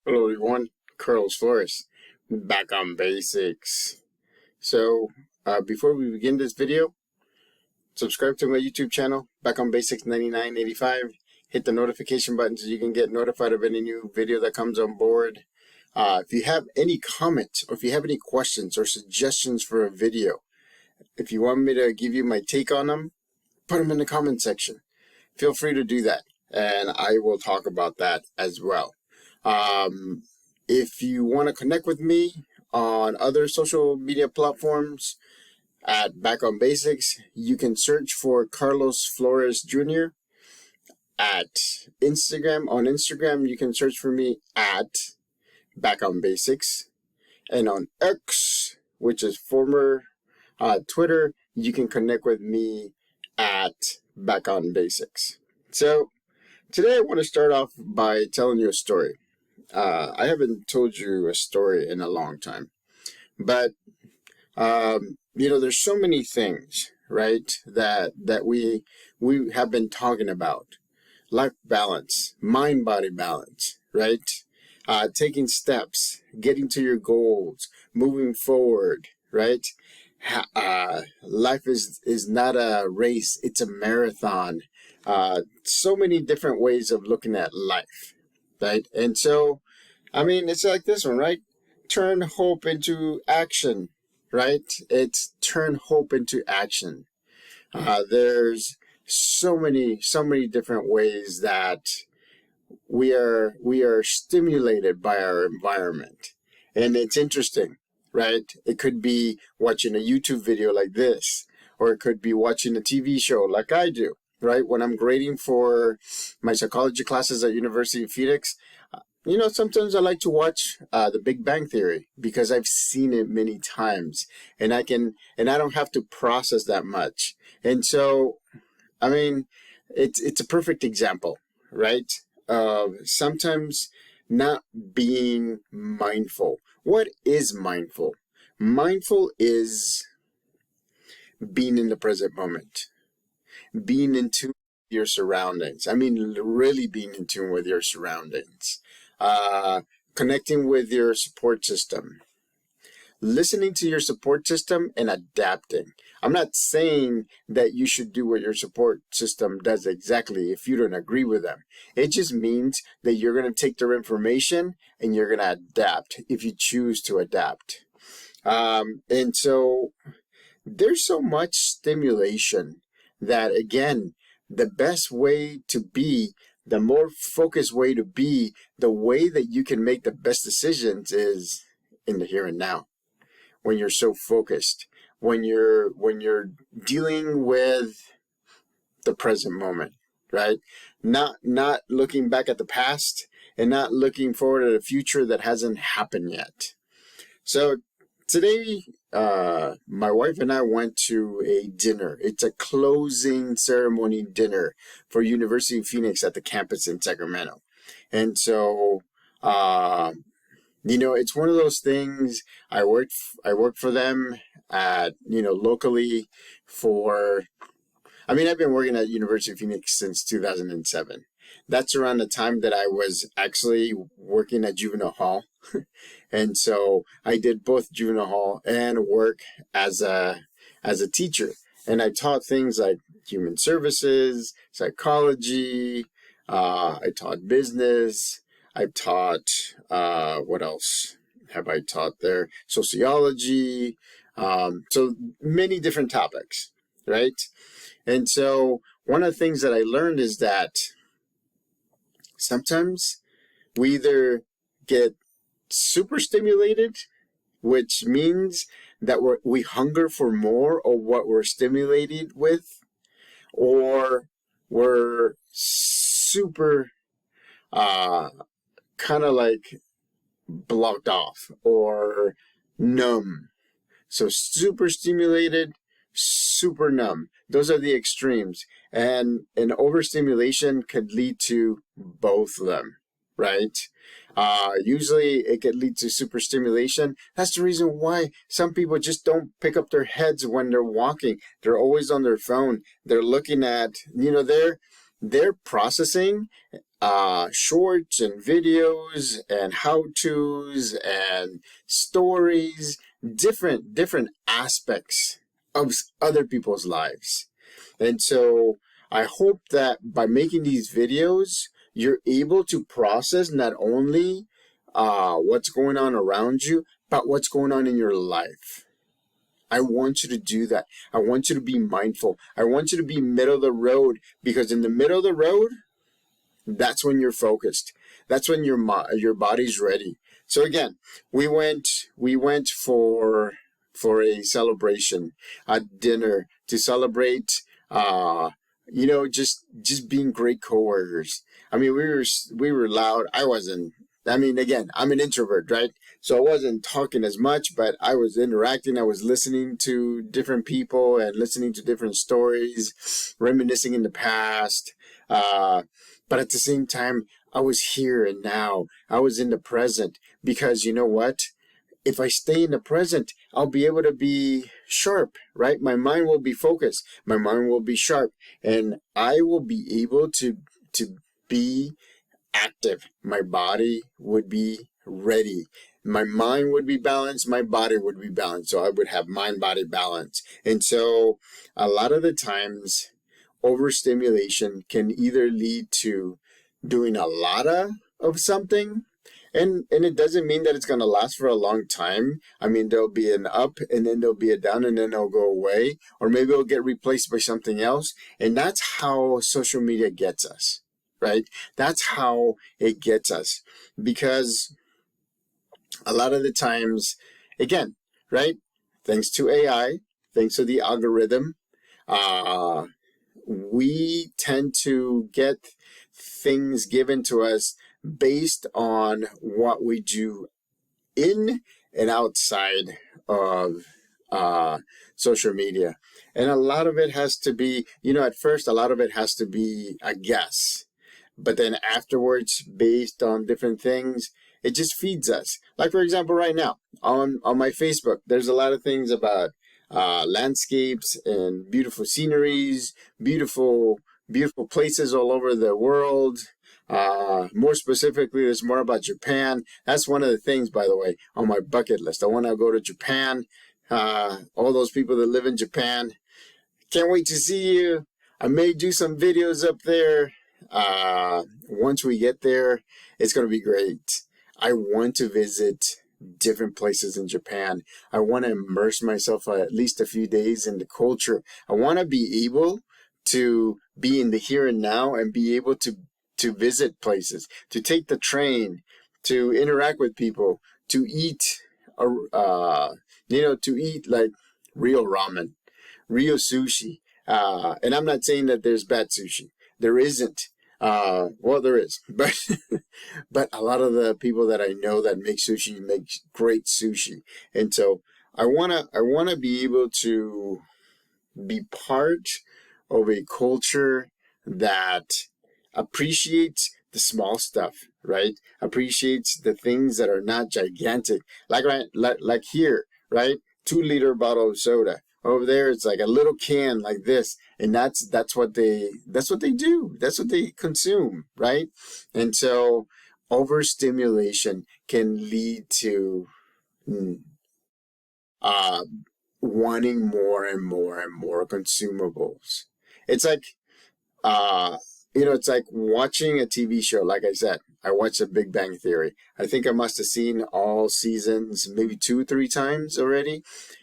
Hello everyone, Carlos Flores, back on basics. So, before we begin this video, subscribe to my YouTube channel, Back on Basics 9985. Hit the notification button so you can get notified of any new video that comes on board. If you have any comments or if you have any questions or suggestions for a video, if you want me to give you my take on them, put them in the comment section. Feel free to do that, and I will talk about that as well. If you want to connect with me on other social media platforms at Back on Basics, you can search for Carlos Flores Jr. At Instagram. On Instagram, you can search for me at Back on Basics. And on X, which is former Twitter, you can connect with me at Back on Basics. So today I want to start off by telling you a story. I haven't told you a story in a long time, but there's so many things, right, that we have been talking about: life balance, mind-body balance, right? Taking steps, getting to your goals, moving forward, right? Life is not a race; it's a marathon. So many different ways of looking at life. Right? And so, it's like this one, right? Turn hope into action, right? It's turn hope into action. There's so many different ways that we are stimulated by our environment. And it's interesting, right? It could be watching a YouTube video like this, or it could be watching a TV show like I do. Right? When I'm grading for my psychology classes at University of Phoenix, sometimes I like to watch The Big Bang Theory because I've seen it many times, and I don't have to process that much. And so, it's a perfect example, right? Of sometimes not being mindful. What is mindful? Mindful is being in the present moment. Being in tune with your surroundings. Really being in tune with your surroundings. Connecting with your support system. Listening to your support system and adapting. I'm not saying that you should do what your support system does exactly if you don't agree with them. It just means that you're going to take their information and you're going to adapt if you choose to adapt. And so there's so much stimulation that, again, the best way to be, the more focused way to be, the way that you can make the best decisions is in the here and now. When you're so focused, when you're dealing with the present moment, right? Not looking back at the past and not looking forward to the future that hasn't happened yet. So today, my wife and I went to a dinner. It's a closing ceremony dinner for University of Phoenix at the campus in Sacramento. And so, it's one of those things. I worked for them at, locally for, I've been working at University of Phoenix since 2007. That's around the time that I was actually working at juvenile hall. And so I did both juvenile hall and work as a teacher. And I taught things like human services, psychology, I taught business, I taught, what else have I taught there? Sociology, so many different topics, right? And so one of the things that I learned is that sometimes we either get super stimulated, which means that we hunger for more of what we're stimulated with, or we're super kind of like blocked off or numb. So super stimulated, super numb. Those are the extremes. And an overstimulation could lead to both of them, right? Usually it could lead to super stimulation. That's the reason why some people just don't pick up their heads when they're walking. They're always on their phone. They're looking at, they're processing shorts and videos and how-tos and stories, different aspects of other people's lives. And so I hope that by making these videos, you're able to process not only what's going on around you, but what's going on in your life. I want you to do that. I want you to be mindful. I want you to be middle of the road, because in the middle of the road, that's when you're focused. That's when your body's ready. So again, we went for a celebration, a dinner to celebrate, just being great coworkers. I mean, we were loud. I wasn't. I mean, again, I'm an introvert, right? So I wasn't talking as much, but I was interacting. I was listening to different people and listening to different stories, reminiscing in the past. But at the same time, I was here and now. I was in the present, because you know what? If I stay in the present, I'll be able to be sharp, right? My mind will be focused. My mind will be sharp, and I will be able to be active. My body would be ready. My mind would be balanced. My body would be balanced. So I would have mind-body balance. And so a lot of the times, overstimulation can either lead to doing a lot of something, and it doesn't mean that it's going to last for a long time. I mean, there'll be an up, and then there'll be a down, and then it'll go away, or maybe it'll get replaced by something else. And that's how social media gets us, right? That's how it gets us, because a lot of the times, again, right? Thanks to AI, thanks to the algorithm, we tend to get things given to us based on what we do in and outside of social media. And a lot of it has to be, at first, a lot of it has to be a guess. But then afterwards, based on different things, it just feeds us. Like, for example, right now on my Facebook, there's a lot of things about landscapes and beautiful sceneries, beautiful places all over the world. More specifically, there's more about Japan. That's one of the things, by the way, on my bucket list. I want to go to Japan. All those people that live in Japan, can't wait to see you. I may do some videos up there. Once we get there, it's going to be great. I want to visit different places in Japan. I want to immerse myself at least a few days in the culture. I want to be able to be in the here and now and be able to visit places, to take the train, to interact with people, to eat, to eat like real ramen, real sushi. And I'm not saying that there's bad sushi. There isn't. Well, there is, but a lot of the people that I know that make sushi make great sushi. And so I want to be able to be part of a culture that appreciates the small stuff, right? Appreciates the things that are not gigantic. Like here, right? 2-liter bottle of soda. Over there, it's like a little can like this, and that's what they do. That's what they consume, right? And so, overstimulation can lead to wanting more and more and more consumables. It's like it's like watching a TV show. Like I said, I watched The Big Bang Theory. I think I must have seen all seasons maybe 2-3 times already.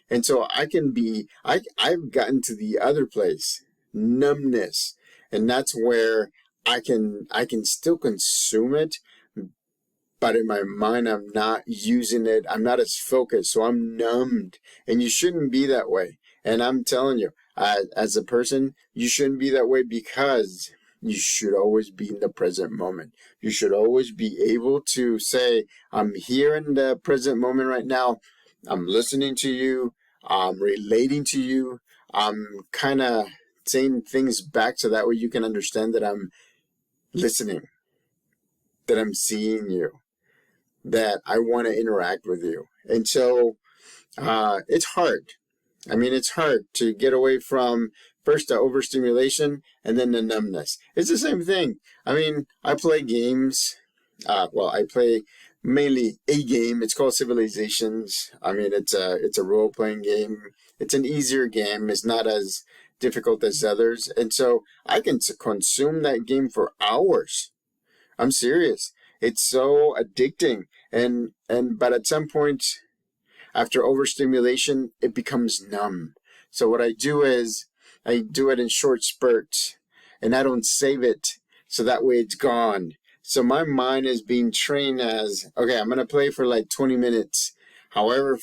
And so I've gotten to the other place, numbness. And that's where I can still consume it, but in my mind, I'm not using it. I'm not as focused. So I'm numbed. And you shouldn't be that way. And I'm telling you, as a person, you shouldn't be that way, because you should always be in the present moment. You should always be able to say, I'm here in the present moment right now. I'm listening to you. I'm relating to you. I'm kind of saying things back so that way you can understand that I'm listening, that I'm seeing you, that I want to interact with you. And so it's hard. I mean, it's hard to get away from First the overstimulation and then the numbness. It's the same thing. I mean, I play games. I play mainly a game. It's called Civilizations. I mean, it's a role playing game. It's an easier game. It's not as difficult as others, and so I can consume that game for hours. I'm serious. It's so addicting, and but at some point after overstimulation, it becomes numb. So what I do is I do it in short spurts, and I don't save it, so that way it's gone. So my mind is being trained as, okay, I'm gonna play for like 20 minutes. However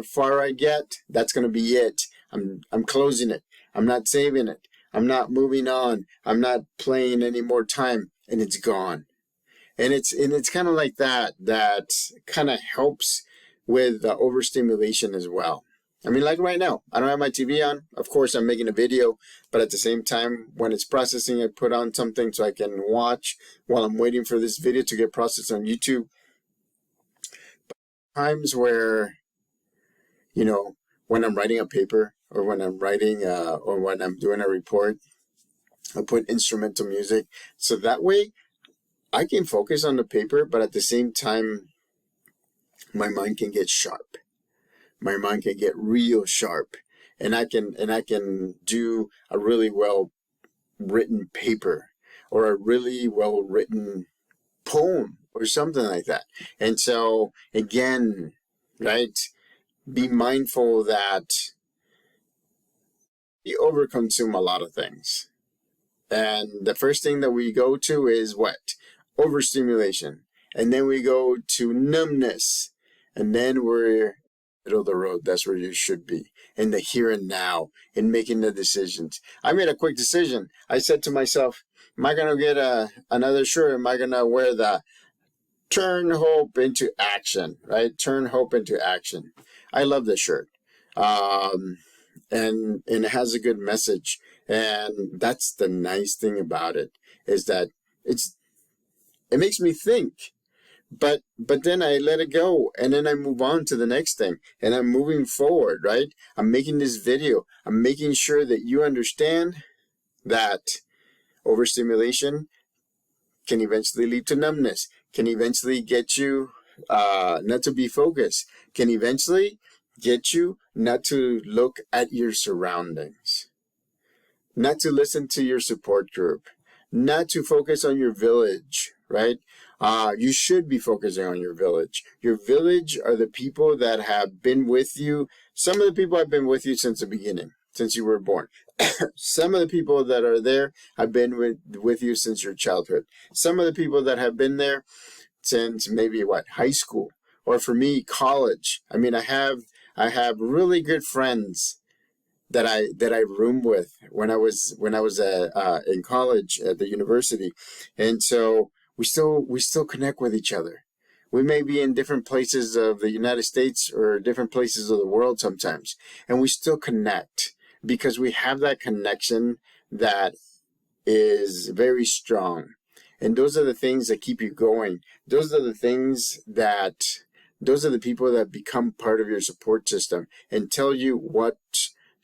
far I get, that's gonna be it. I'm closing it. I'm not saving it. I'm not moving on. I'm not playing any more time, and it's gone. And it's kind of like that kind of helps with the overstimulation as well. I mean, like right now, I don't have my TV on. Of course, I'm making a video, but at the same time, when it's processing, I put on something so I can watch while I'm waiting for this video to get processed on YouTube. Times where, when I'm writing a paper or when I'm writing or when I'm doing a report, I put instrumental music. So that way I can focus on the paper, but at the same time, my mind can get sharp. My mind can get real sharp, and I can do a really well written paper or a really well written poem or something like that. And so again, right, be mindful that you overconsume a lot of things. And the first thing that we go to is what? Overstimulation. And then we go to numbness. And then we're middle of the road. That's where you should be, in the here and now, in making the decisions. I made a quick decision. I said to myself, am I going to get another shirt? Am I going to wear the turn hope into action, right? Turn hope into action. I love this shirt. And it has a good message. And that's the nice thing about it, is that it makes me think. But then I let it go, and then I move on to the next thing, and I'm moving forward, right? I'm making this video. I'm making sure that you understand that overstimulation can eventually lead to numbness, can eventually get you not to be focused, can eventually get you not to look at your surroundings, not to listen to your support group, not to focus on your village, right? You should be focusing on your village. Your village are the people that have been with you. Some of the people have been with you since the beginning, since you were born. Some of the people that are there have been with you since your childhood. Some of the people that have been there since maybe high school, or for me, college. I mean, I have really good friends that I roomed with when I was in college at the university, and so we still connect with each other. We may be in different places of the United States or different places of the world sometimes, and we still connect because we have that connection that is very strong. And those are the things that keep you going. Those are the people that become part of your support system and tell you what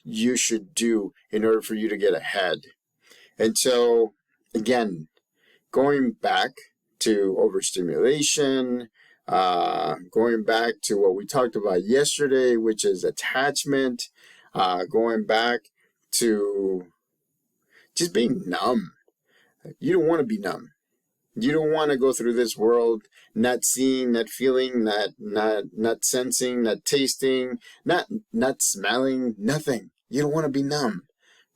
you should do in order for you to get ahead. And so, again, going back to overstimulation, going back to what we talked about yesterday, which is attachment, going back to just being numb. You don't want to be numb. You don't want to go through this world not seeing, not feeling, not sensing, not tasting, not smelling, nothing. You don't want to be numb,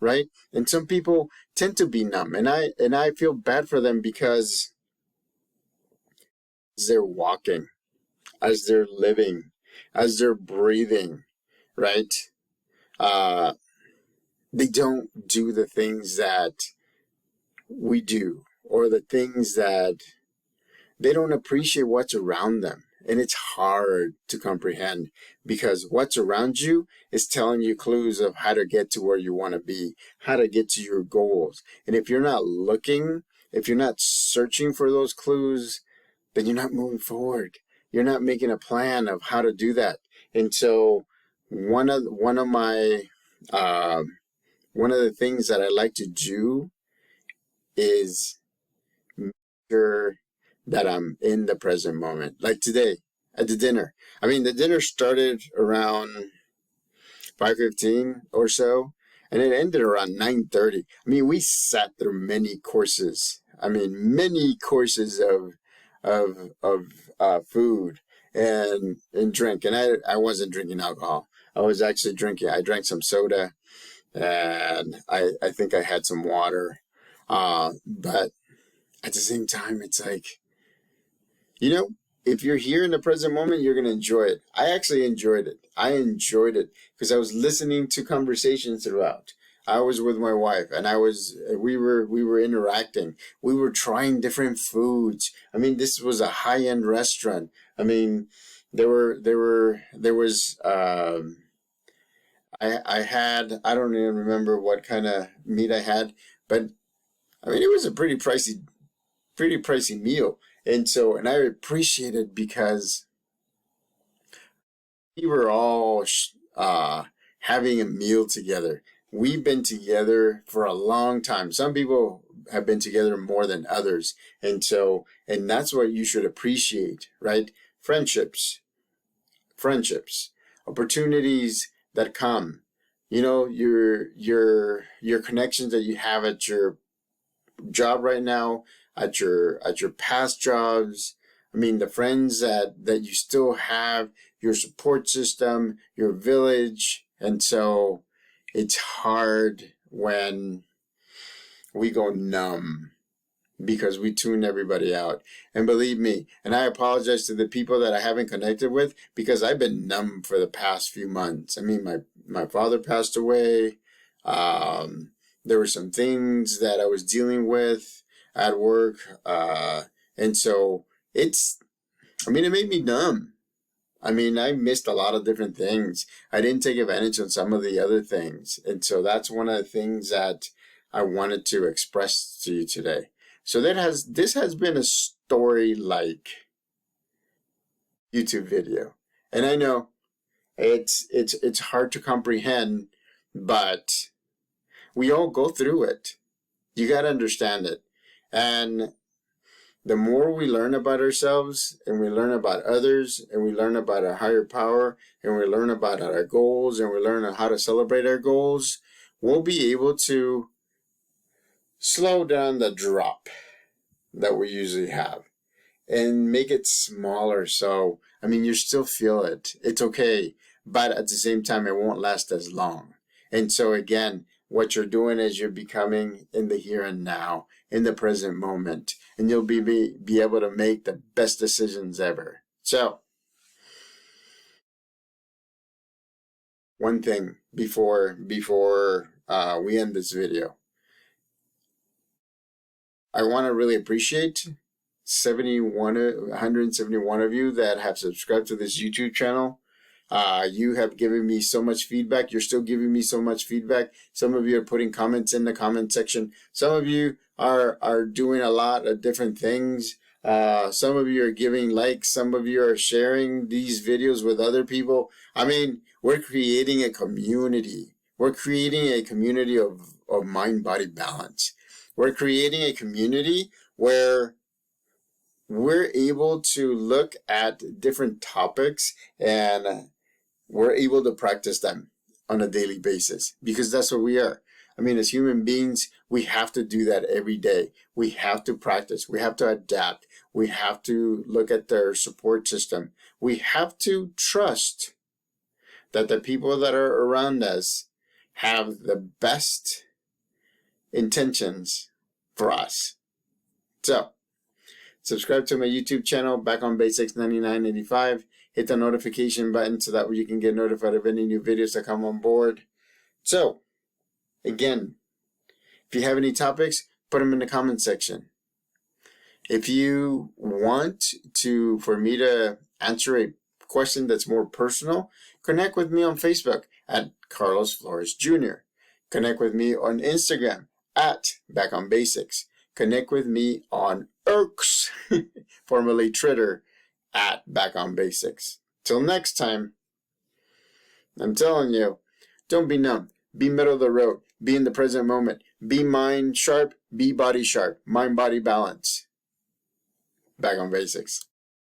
right? And some people tend to be numb, and I feel bad for them because as they're walking, as they're living, as they're breathing, right? They don't do the things that we do, or the things that they don't appreciate what's around them. And it's hard to comprehend because what's around you is telling you clues of how to get to where you want to be, how to get to your goals. And if you're not looking, if you're not searching for those clues, then you're not moving forward. You're not making a plan of how to do that. And so one of my one of the things that I like to do is make sure that I'm in the present moment. Like today at the dinner. I mean, the dinner started around 5:15 or so, and it ended around 9:30. I mean, we sat through many courses. I mean, many courses of food and drink. And I wasn't drinking alcohol. I was actually drinking. I drank some soda, and I think I had some water. But at the same time, it's like, you know, if you're here in the present moment, you're going to enjoy it. I actually enjoyed it. I enjoyed it because I was listening to conversations throughout. I was with my wife, and we were interacting. We were trying different foods. I mean, this was a high-end restaurant. I mean, there was I had, I don't even remember what kind of meat I had, but I mean, it was a pretty pricey meal. And I appreciate it because we were all having a meal together. We've been together for a long time. Some people have been together more than others. And that's what you should appreciate, right? Friendships, opportunities that come, your connections that you have at your job right now, at your past jobs. I mean, the friends that you still have, your support system, your village. And so it's hard when we go numb because we tune everybody out. And believe me, and I apologize to the people that I haven't connected with because I've been numb for the past few months. I mean, my father passed away. There were some things that I was dealing with at work. And so it made me numb. I mean, I missed a lot of different things. I didn't take advantage of some of the other things. And so that's one of the things that I wanted to express to you today. So this has been a story-like YouTube video. And I know it's hard to comprehend, but we all go through it. You got to understand it. And the more we learn about ourselves and we learn about others and we learn about our higher power and we learn about our goals and we learn how to celebrate our goals, we'll be able to slow down the drop that we usually have and make it smaller. So, I mean, you still feel it. It's okay. But at the same time, it won't last as long. And so again, what you're doing is you're becoming in the here and now, in the present moment, and you'll be able to make the best decisions ever. So, one thing before we end this video, I want to really appreciate 171 of you that have subscribed to this YouTube channel. You have given me so much feedback. You're still giving me so much feedback. Some of you are putting comments in the comment section. Some of you are doing a lot of different things. Some of you are giving likes. Some of you are sharing these videos with other people. I mean, we're creating a community. We're creating a community of mind-body balance. We're creating a community where we're able to look at different topics and we're able to practice them on a daily basis because that's what we are. I mean, as human beings, we have to do that every day. We have to practice. We have to adapt. We have to look at their support system. We have to trust that the people that are around us have the best intentions for us. So, subscribe to my YouTube channel, Back on Basics 99.85. Hit the notification button so that you can get notified of any new videos that come on board. So, again, if you have any topics, put them in the comment section. If you want for me to answer a question that's more personal, connect with me on Facebook at Carlos Flores Jr. Connect with me on Instagram at Back on Basics. Connect with me on X, formerly Twitter, at Back on Basics. Till next time, I'm telling you, don't be numb. Be middle of the road. Be in the present moment. Be mind sharp, be body sharp. Mind body balance. Back on basics.